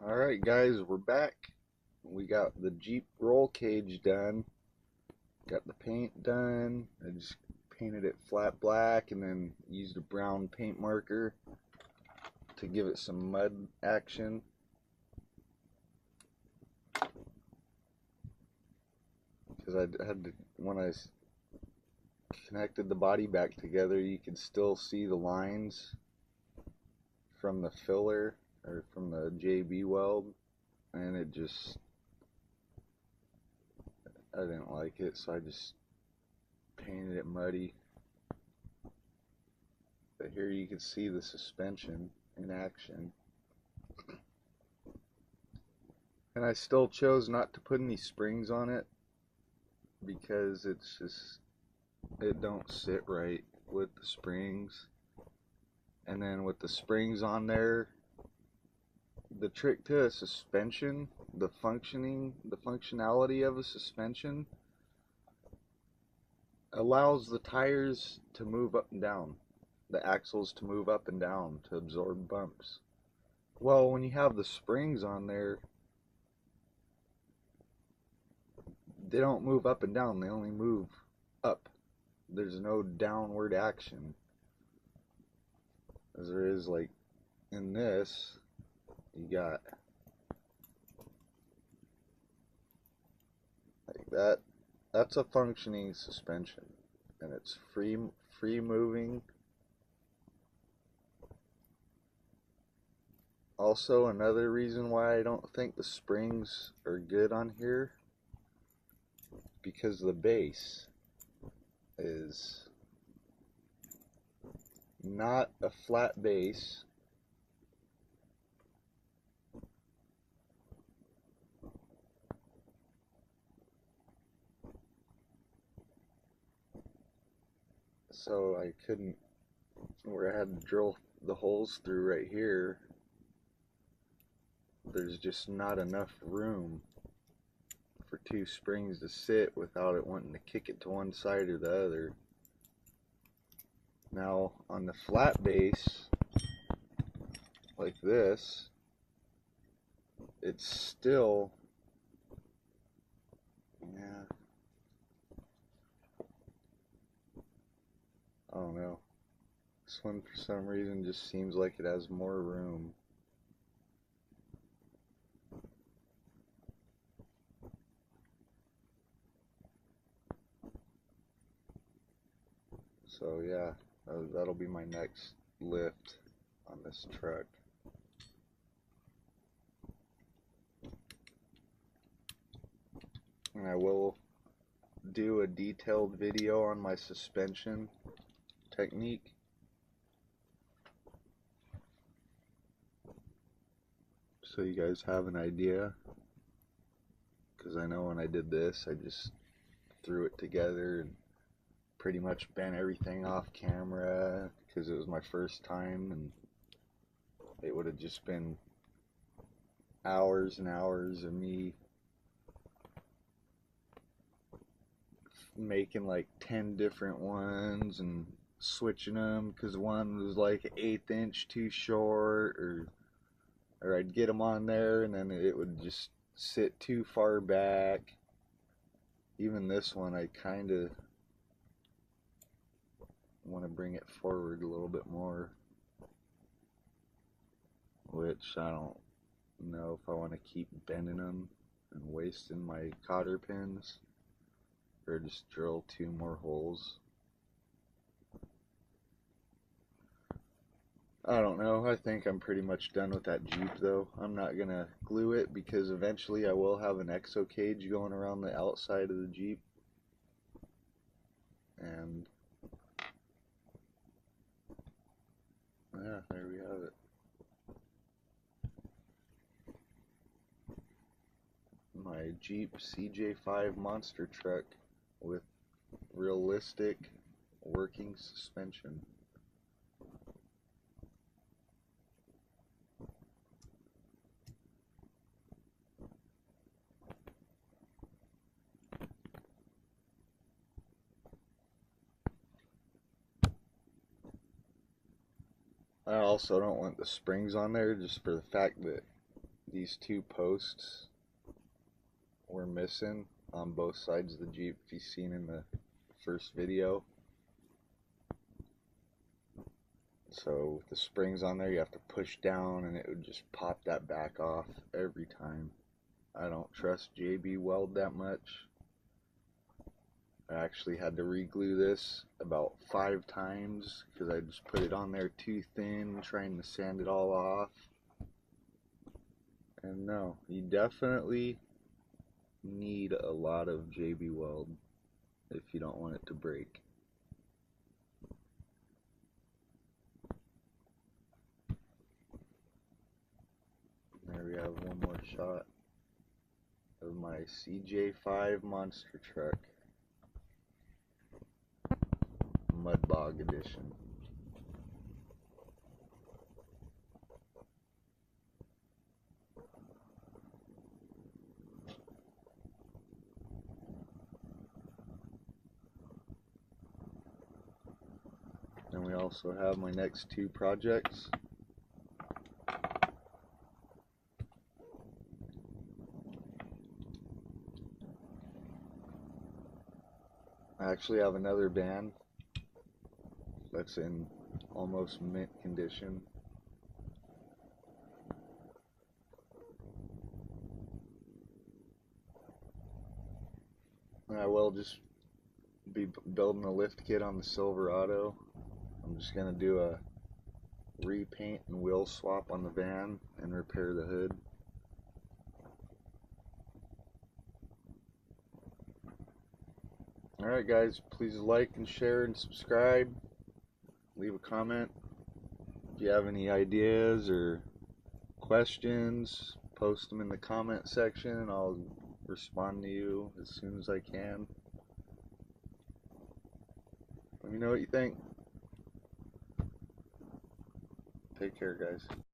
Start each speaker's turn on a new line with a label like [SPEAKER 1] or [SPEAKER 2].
[SPEAKER 1] Alright guys, we're back. We got the Jeep roll cage done. Got the paint done. I just painted it flat black and then used a brown paint marker to give it some mud action. Because I had to, when I connected the body back together, you could still see the lines from the filler or from the JB weld, and it just, I didn't like it, so I just painted it muddy. But here you can see the suspension in action. And I still chose not to put any springs on it because it's just, it don't sit right with the springs. And then with the springs on there, the trick to a suspension, the functionality of a suspension allows the tires to move up and down, the axles to move up and down to absorb bumps. Well, when you have the springs on there, they don't move up and down, they only move up. There's no downward action as there is like in this. You got like that. That's a functioning suspension, and it's free moving. Also, another reason why I don't think the springs are good on here, because the base is not a flat base. So I couldn't, where I had to drill the holes through right here, there's just not enough room for two springs to sit without it wanting to kick it to one side or the other. Now on the flat base like this, it's still, yeah, I don't know. This one for some reason just seems like it has more room. So yeah, that'll be my next lift on this truck. And I will do a detailed video on my suspension technique. So you guys have an idea. Because I know when I did this, I just threw it together and pretty much bent everything off camera because it was my first time, and it would have just been hours and hours of me making like 10 different ones and switching them because one was like an 1/8 inch too short, or I'd get them on there and then it would just sit too far back. Even this one, I kind of want to bring it forward a little bit more, which I don't know if I want to keep bending them and wasting my cotter pins, or just drill 2 more holes. I don't know. I think I'm pretty much done with that Jeep though. I'm not gonna glue it because eventually I will have an exo cage going around the outside of the Jeep, and yeah, there we have it. My Jeep CJ-5 monster truck with realistic working suspension. I also don't want the springs on there just for the fact that these two posts were missing on both sides of the Jeep, if you've seen in the first video. So with the springs on there, you have to push down and it would just pop that back off every time. I don't trust JB Weld that much. I actually had to re-glue this about 5 times because I just put it on there too thin, trying to sand it all off. And no, you definitely need a lot of JB Weld if you don't want it to break. There we have one more shot of my CJ-5 monster truck, Mud Bog edition. And we also have my next 2 projects. I actually have another van that's in almost mint condition. And I will just be building a lift kit on the Silverado. I'm just going to do a repaint and wheel swap on the van and repair the hood. Alright guys, please like and share and subscribe. Leave a comment. If you have any ideas or questions, post them in the comment section and I'll respond to you as soon as I can. Let me know what you think. Take care, guys.